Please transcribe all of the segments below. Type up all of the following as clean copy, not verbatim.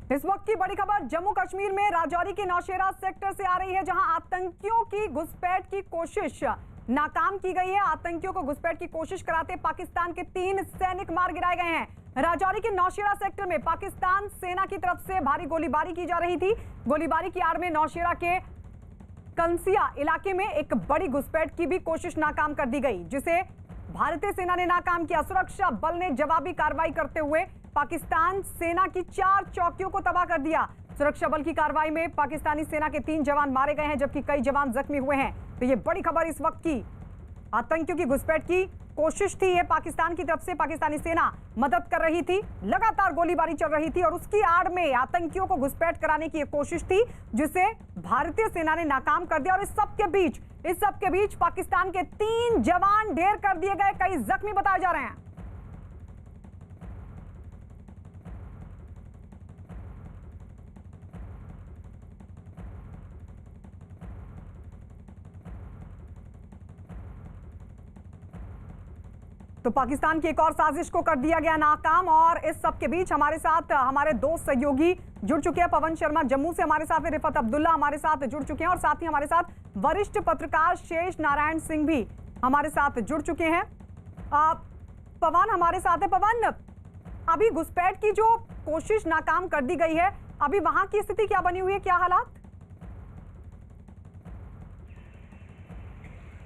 इस वक्त की बड़ी खबर जम्मू कश्मीर में राजौरी के नौशेरा सेक्टर से आ रही है, जहां आतंकियों की घुसपैठ की कोशिश नाकाम की गई है। आतंकियों को घुसपैठ की कोशिश कराते पाकिस्तान के 3 सैनिक मार गिराए गए हैं। राजौरी के नौशेरा सेक्टर में पाकिस्तान सेना की तरफ से भारी गोलीबारी की जा रही थी। गोलीबारी की आड़ में नौशेरा के कंसिया इलाके में एक बड़ी घुसपैठ की भी कोशिश नाकाम कर दी गई, जिसे भारतीय सेना ने नाकाम किया। सुरक्षा बल ने जवाबी कार्रवाई करते हुए पाकिस्तान सेना की 4 चौकियों को तबाह कर दिया। सुरक्षा बल की कार्रवाई में पाकिस्तानी सेना के 3 जवान मारे गए हैं, जबकि कई जवान जख्मी हुए हैं। तो ये बड़ी खबर इस वक्त की, आतंकियों की घुसपैठ की कोशिश थी। ये पाकिस्तान की तरफ से पाकिस्तानी सेना मदद कर रही थी, लगातार गोलीबारी चल रही थी और उसकी आड़ में आतंकियों को घुसपैठ कराने की कोशिश थी, जिसे भारतीय सेना ने नाकाम कर दिया। और इस सब के बीच पाकिस्तान के 3 जवान ढेर कर दिए गए, कई जख्मी बताए जा रहे हैं। तो पाकिस्तान की एक और साजिश को कर दिया गया नाकाम। और इस सब के बीच हमारे साथ हमारे 2 सहयोगी जुड़ चुके हैं। पवन शर्मा जम्मू से हमारे साथ, रिफत अब्दुल्ला हमारे साथ जुड़ चुके हैं और साथ ही हमारे साथ वरिष्ठ पत्रकार शेष नारायण सिंह भी हमारे साथ जुड़ चुके हैं। पवन हमारे साथ है। पवन, अभी घुसपैठ की जो कोशिश नाकाम कर दी गई है, अभी वहां की स्थिति क्या बनी हुई है, क्या हालात?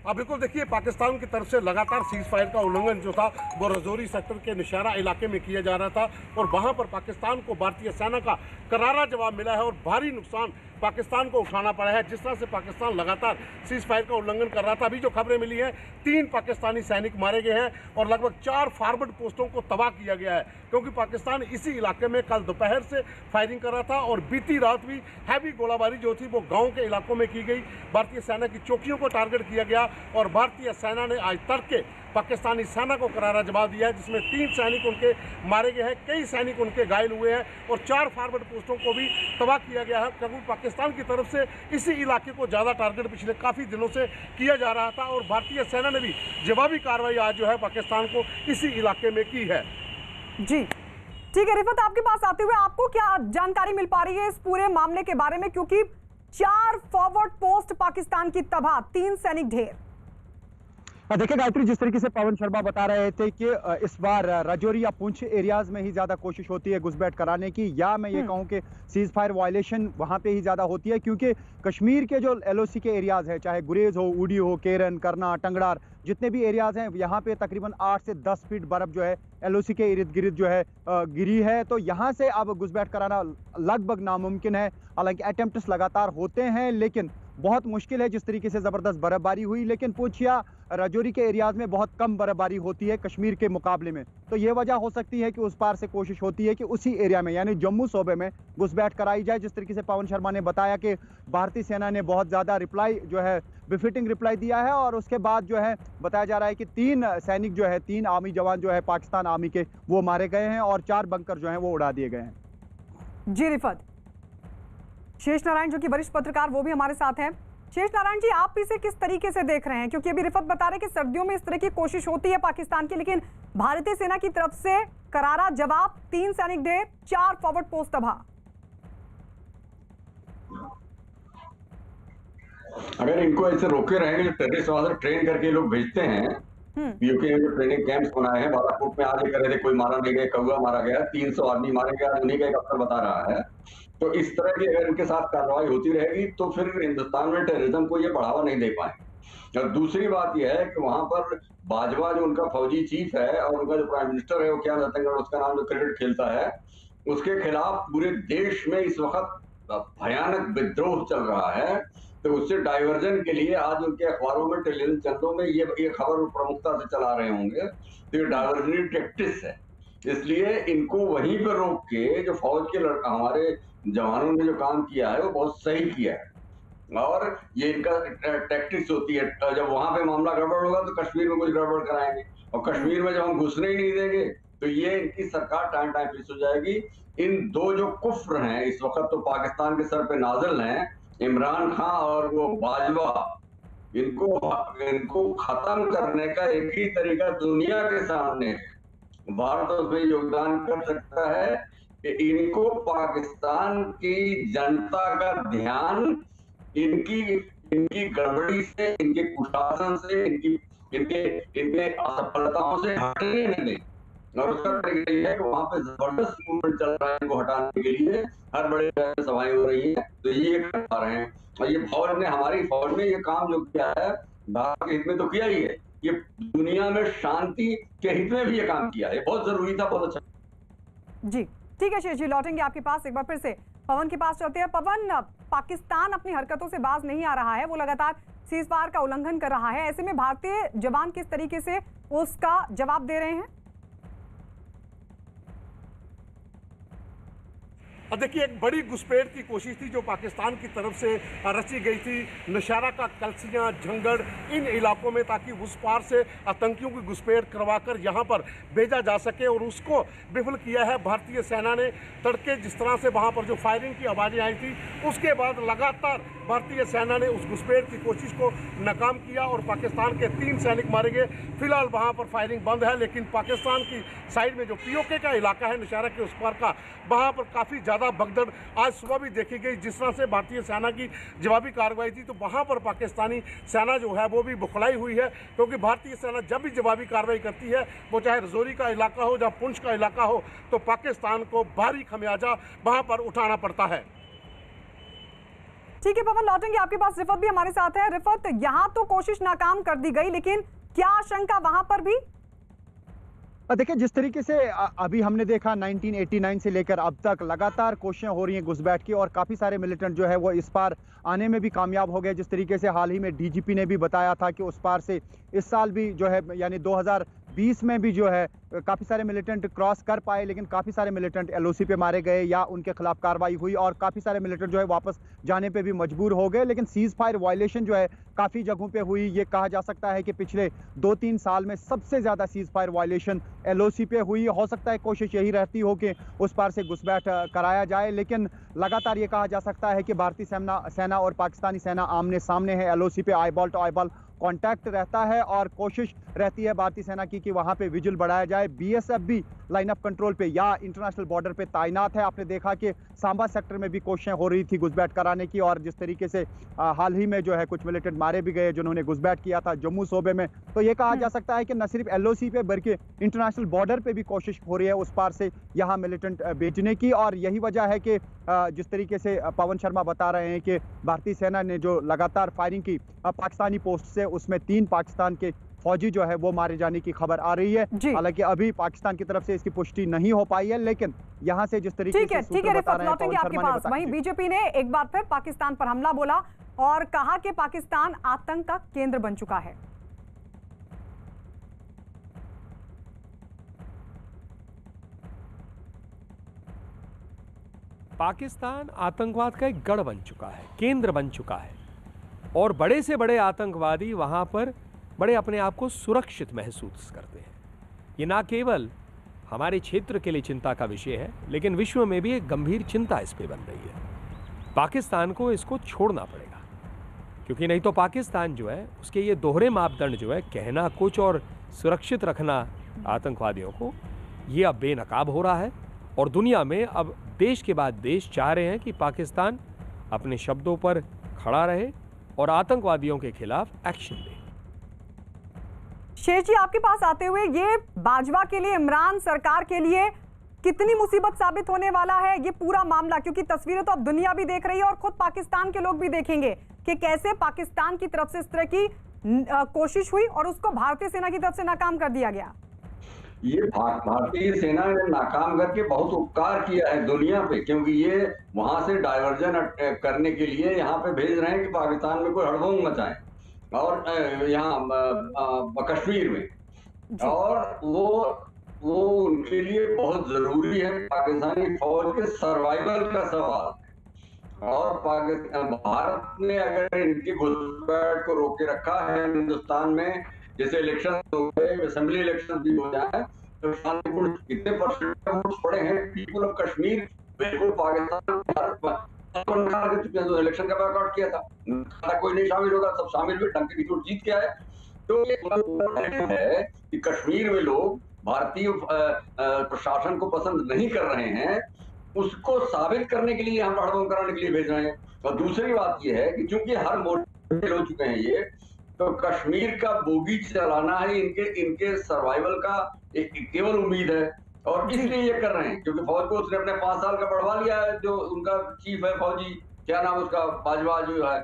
अब बिल्कुल देखिए, पाकिस्तान की तरफ से लगातार सीज फायर का उल्लंघन जो था वो राजौरी सेक्टर के नौशेरा इलाके में किया जा रहा था और वहां पर पाकिस्तान को भारतीय सेना का करारा जवाब मिला है और भारी नुकसान पाकिस्तान को उठाना पड़ा है। जिस तरह से पाकिस्तान लगातार सीज फायर का उल्लंघन कर रहा था, अभी जो खबरें मिली हैं 3 पाकिस्तानी सैनिक मारे गए हैं और लगभग 4 फॉरवर्ड पोस्टों को तबाह किया गया है, क्योंकि पाकिस्तान इसी इलाके में कल दोपहर से फायरिंग कर रहा था और बीती रात भी हैवी गोलाबारी जो थी वो गाँव के इलाकों में की गई। भारतीय सेना की चौकियों को टारगेट किया गया और भारतीय सेना ने आज तड़के पाकिस्तानी सेना को करारा जवाब दिया है, जिसमें 3 सैनिक उनके मारे गए हैं, कई सैनिक उनके घायल हुए हैं और 4 फॉरवर्ड पोस्टों को भी तबाह किया गया है, क्योंकि पाकिस्तान की तरफ से इसी इलाके को ज़्यादा टारगेट पिछले काफ़ी दिनों से किया जा रहा था और भारतीय सेना ने भी जवाबी कार्रवाई आज जो है पाकिस्तान को इसी इलाके में की है। जी ठीक है, रिफत आपके पास आते हुए आपको क्या जानकारी मिल पा रही है इस पूरे मामले के बारे में, क्योंकि 4 फॉरवर्ड पोस्ट पाकिस्तान की तबाह, 3 सैनिक ढेर। देखिए गायत्री, जिस तरीके से पवन शर्मा बता रहे थे कि इस बार राजौरी या पुंछ एरियाज में ही ज्यादा कोशिश होती है घुसपैठ कराने की, या मैं ये कहूं कि सीज फायर वायलेशन वहां पे ही ज्यादा होती है, क्योंकि कश्मीर के जो एलओसी के एरियाज हैं, चाहे गुरेज हो, उड़ी हो, केरन, करना, टंगड़ार, जितने भी एरियाज हैं, यहाँ पे तकरीबन 8 से 10 फीट बर्फ जो है एलओसी के इर्द गिर्द जो है गिरी है। तो यहाँ से अब घुसपैठ कराना लगभग नामुमकिन है। हालांकि अटेम्प्ट्स लगातार होते हैं लेकिन बहुत मुश्किल है। जिस तरीके से जबरदस्त बर्फबारी हुई, लेकिन पुंछ या राजौरी के एरियाज में बहुत कम बर्फबारी होती है कश्मीर के मुकाबले में, तो ये वजह हो सकती है कि उस पार से कोशिश होती है कि उसी एरिया में यानी जम्मू सूबे में घुसपैठ कराई जाए। जिस तरीके से पवन शर्मा ने बताया कि भारतीय सेना ने बहुत ज्यादा रिप्लाई जो है बिफिटिंग रिप्लाई दिया है और उसके बाद जो है बताया जा रहा है कि 3 सैनिक जो है, 3 आर्मी जवान जो है पाकिस्तान आर्मी के, वो मारे गए हैं और 4 बंकर जो है वो उड़ा दिए गए हैं। जी रिफत, शेष नारायण जो कि वरिष्ठ पत्रकार वो भी हमारे साथ हैं। शेष नारायण जी, आप इसे किस तरीके से देख रहे हैं, क्योंकि अभी रिफत बता रहे हैं कि सर्दियों में इस तरह की कोशिश होती है पाकिस्तान की, लेकिन भारतीय सेना की तरफ से करारा जवाब, 3 सैनिक ढेर, 4 फॉरवर्ड पोस्ट तबाह। अगर इनको ऐसे रोके रहेंगे, जो टेररिस्ट वहां से ट्रेन करके लोग भेजते हैं, यूके में जो ट्रेनिंग कैंप्स बनाए हैं, बालाकोट में आज कह रहे थे कोई मारा नहीं गया, कौआ मारा गया, 300 आदमी मारे गए, आज उन्हीं का एक अफसर बता रहा है। तो इस तरह की अगर इनके साथ कार्रवाई होती रहेगी तो फिर हिंदुस्तान में टेररिज्म को ये बढ़ावा नहीं दे पाएंगे। और दूसरी बात यह है कि वहां पर बाजवा जो उनका फौजी चीफ है और उनका जो प्राइम मिनिस्टर है वो क्या रतनगढ़ उसका नाम, जो क्रिकेट खेलता है, उसके खिलाफ पूरे देश में इस वक्त भयानक विद्रोह चल रहा है। तो उससे डाइवर्जन के लिए आज उनके अखबारों में, टेलीविजन चैनलों में ये खबर प्रमुखता से चला रहे होंगे। तो ये डाइवर्जनरी टैक्टिक्स है, इसलिए इनको वहीं पर रोक के जो फौज के हमारे जवानों ने जो काम किया है वो बहुत सही किया है और ये इनका टैक्टिक्स होती है। जब वहां पे मामला गड़बड़ होगा तो कश्मीर में कुछ गड़बड़ कराएंगे और कश्मीर में जब हम घुसने ही नहीं देंगे तो ये इनकी सरकार टाइम टाइम फिक्स हो जाएगी। इन 2 जो कुफ्र हैं इस वक्त तो पाकिस्तान के सर पे नाजिल हैं, इमरान खान और वो बाजवा, इनको खत्म करने का एक ही तरीका दुनिया के सामने है। भारत उसमें योगदान कर सकता है इनको पाकिस्तान की जनता का ध्यान इनकी इनकी गड़बड़ी से, इनके कुशासन से, इनके असफलताओं से हटने नहीं दें। और उसका तरीका ये है कि वहां पे जबरदस्त मूवमेंट चल रहा है इनको हटाने के लिए, हर बड़े शहर में सभाएं हो रही है, तो ये कर पा रहे हैं। और ये फौज ने, हमारी फौज ने ये काम जो किया है भारत के हित में तो किया ही है, ये दुनिया में शांति के हित में भी ये काम किया है, बहुत जरूरी था, बहुत अच्छा। जी ठीक है शेष जी, लौटेंगे आपके पास। एक बार फिर से पवन के पास चलते हैं। पवन, पाकिस्तान अपनी हरकतों से बाज नहीं आ रहा है, वो लगातार सीज फायर का उल्लंघन कर रहा है। ऐसे में भारतीय जवान किस तरीके से उसका जवाब दे रहे हैं? देखिए, एक बड़ी घुसपैठ की कोशिश थी जो पाकिस्तान की तरफ से रची गई थी नौशहरा का, कलसियां, झंगड़, इन इलाकों में, ताकि उस पार से आतंकियों की घुसपैठ करवाकर यहाँ पर भेजा जा सके, और उसको विफल किया है भारतीय सेना ने। तड़के जिस तरह से वहाँ पर जो फायरिंग की आवाज़ें आई थी, उसके बाद लगातार भारतीय सेना ने उस घुसपैठ की कोशिश को नाकाम किया और पाकिस्तान के 3 सैनिक मारे गए। फिलहाल वहाँ पर फायरिंग बंद है, लेकिन पाकिस्तान की साइड में जो POK का इलाका है नौशहरा के उस पार का, वहाँ पर काफ़ी ज़्यादा भगदड़ आज सुबह भी देखी गई। जिस तरह से भारतीय सेना की जवाबी कार्रवाई थी, तो वहाँ पर पाकिस्तानी सेना जो है वो भी बुखलाई हुई है, क्योंकि भारतीय सेना जब भी जवाबी कार्रवाई करती है, वो चाहे रजौरी का इलाका हो या पुंछ का इलाका हो, तो पाकिस्तान को भारी खमियाजा वहाँ पर उठाना पड़ता है। ठीक है पवन, लौटेंगे आपके पास। रिफत भी हमारे साथ है। रिफत, यहाँ तो कोशिश नाकाम कर दी गई, लेकिन क्या आशंका वहां पर भी? देखिए, जिस तरीके से अभी हमने देखा 1989 से लेकर अब तक लगातार कोशिशें हो रही हैं घुसपैठ की, और काफ़ी सारे मिलिटेंट जो है वो इस पार आने में भी कामयाब हो गए। जिस तरीके से हाल ही में DGP ने भी बताया था कि उस पार से इस साल भी जो है, यानी 2020 में भी जो है काफ़ी सारे मिलिटेंट क्रॉस कर पाए, लेकिन काफ़ी सारे मिलिटेंट LOC पे मारे गए या उनके खिलाफ कार्रवाई हुई, और काफ़ी सारे मिलिटेंट जो है वापस जाने पे भी मजबूर हो गए। लेकिन सीज फायर वायलेशन जो है काफ़ी जगहों पे हुई। ये कहा जा सकता है कि पिछले 2-3 साल में सबसे ज़्यादा सीज फायर वायलेशन LOC पे हुई। हो सकता है कोशिश यही रहती हो कि उस पार से घुसपैठ कराया जाए, लेकिन लगातार ये कहा जा सकता है कि भारतीय सेना और पाकिस्तानी सेना आमने सामने है। LOC पे आईबॉल टू आईबॉल कांटेक्ट रहता है, और कोशिश रहती है भारतीय सेना की कि वहां पे विजिल बढ़ाया जाए। BSF भी लाइन ऑफ कंट्रोल पे या इंटरनेशनल बॉर्डर पे तैनात है। आपने देखा कि सांबा सेक्टर में भी कोशिशें हो रही थी घुसपैठ कराने की, और जिस तरीके से हाल ही में जो है कुछ मिलिटेंट मारे भी गए जिन्होंने घुसपैठ किया था जम्मू सूबे में। तो ये कहा जा सकता है कि न सिर्फ LOC पे बल्कि इंटरनेशनल बॉर्डर पे भी कोशिश हो रही है उस पार से यहाँ मिलिटेंट भेजने की। और यही वजह है कि जिस तरीके से पवन शर्मा बता रहे हैं कि भारतीय सेना ने जो लगातार फायरिंग की पाकिस्तानी पोस्ट से, उसमें 3 पाकिस्तान के फौजी जो है वो मारे जाने की खबर आ रही है। हालांकि अभी पाकिस्तान की तरफ से इसकी पुष्टि नहीं हो पाई है, लेकिन यहां से जिस तरीके से सूत्र बता रहे हैं, पवन शर्मा ने बताया। वहीं बीजेपी ने एक बार फिर पाकिस्तान पर हमला बोला और कहा कि पाकिस्तान आतंक का केंद्र बन चुका है। पाकिस्तान आतंकवाद का एक गढ़ बन चुका है, केंद्र बन चुका है, और बड़े से बड़े आतंकवादी वहां पर बड़े अपने आप को सुरक्षित महसूस करते हैं। ये ना केवल हमारे क्षेत्र के लिए चिंता का विषय है, लेकिन विश्व में भी एक गंभीर चिंता इस पे बन रही है। पाकिस्तान को इसको छोड़ना पड़ेगा, क्योंकि नहीं तो पाकिस्तान जो है उसके ये दोहरे मापदंड जो है, कहना कुछ और सुरक्षित रखना आतंकवादियों को, ये अब बेनकाब हो रहा है। और दुनिया में अब देश के बाद देश चाह रहे हैं कि पाकिस्तान अपने शब्दों पर खड़ा रहे और आतंकवादियों के खिलाफ एक्शन ले। शेष जी, आपके पास आते हुए, ये बाजवा के लिए, इमरान सरकार के लिए कितनी मुसीबत साबित होने वाला है ये पूरा मामला? क्योंकि तस्वीरें तो अब दुनिया भी देख रही है और खुद पाकिस्तान के लोग भी देखेंगे कि कैसे पाकिस्तान की तरफ से इस तरह की कोशिश हुई और उसको भारतीय सेना की तरफ से नाकाम कर दिया गया। ये भारतीय सेना ने नाकाम करके बहुत उपकार किया है दुनिया पे, क्योंकि ये वहां से डाइवर्जन करने के लिए यहाँ पे भेज रहे हैं कि पाकिस्तान में कोई हड़बंग मचाए, और यहाँ कश्मीर में, और वो उनके लिए बहुत जरूरी है। पाकिस्तानी फौज के सर्वाइवल का सवाल। और भारत ने अगर इनकी घुसपैठ को रोके रखा है हिंदुस्तान में, जैसे इलेक्शन हो गए, असेंबली इलेक्शन भी हो जाए, तो शांतिपूर्ण कितने परसेंट वोट पड़े हैं। पीपल ऑफ कश्मीर बिल्कुल पाकिस्तान इलेक्शन का बायकॉट किया था, कोई नहीं शामिल होगा, सब शामिल हुए, ढंग की वोट जीत के आए। तो ये है कि कश्मीर में लोग भारतीय प्रशासन को पसंद नहीं कर रहे हैं, उसको साबित करने के लिए हम हड़बम कराने के लिए भेज रहे हैं। और दूसरी बात यह है कि चूंकि हर मोर्चे हो चुके हैं ये, तो कश्मीर का बोगी चलाना है इनके सर्वाइवल का एक केवल उम्मीद है, और इसलिए ये कर रहे हैं क्योंकि फौज को उसने अपने 5 साल का बढ़वा लिया है। जो उनका चीफ है फौजी, क्या नाम उसका, बाजवा जो है,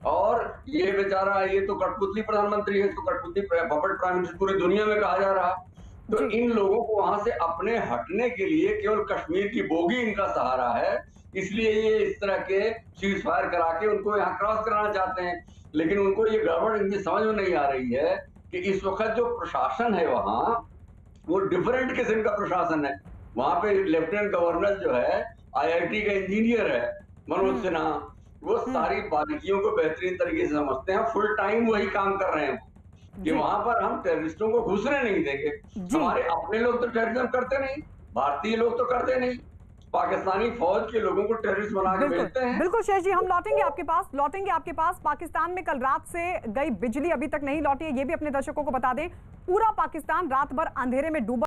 और ये बेचारा ये तो कठपुतली प्रधानमंत्री है, इसको कठपुतली पपेट प्राइम मिनिस्टर पूरी दुनिया में कहा जा रहा है। तो इन लोगों को वहां से अपने हटने के लिए केवल कश्मीर की बोगी इनका सहारा है, इसलिए ये इस तरह के सीज फायर करा के उनको यहाँ क्रॉस कराना चाहते हैं। लेकिन उनको ये गड़बड़ इनकी समझ में नहीं आ रही है कि इस वक्त जो प्रशासन है वहां, वो डिफरेंट किस्म का प्रशासन है। वहां पे लेफ्टिनेंट गवर्नर जो है IIT का इंजीनियर है मनोज सिन्हा, वो सारी बारीकियों को बेहतरीन तरीके से समझते हैं, फुल टाइम वही काम कर रहे हैं कि वहां पर हम टेररिस्टों को घुसने नहीं देंगे। हमारे अपने लोग तो टेररिज्म करते नहीं, भारतीय लोग तो करते नहीं, पाकिस्तानी फौज के लोगों को टेररिस्ट बना के भेजते हैं। बिल्कुल शेष जी, हम लौटेंगे आपके पास। पाकिस्तान में कल रात से गई बिजली अभी तक नहीं लौटी है, ये भी अपने दर्शकों को बता दें। पूरा पाकिस्तान रात भर अंधेरे में डूबा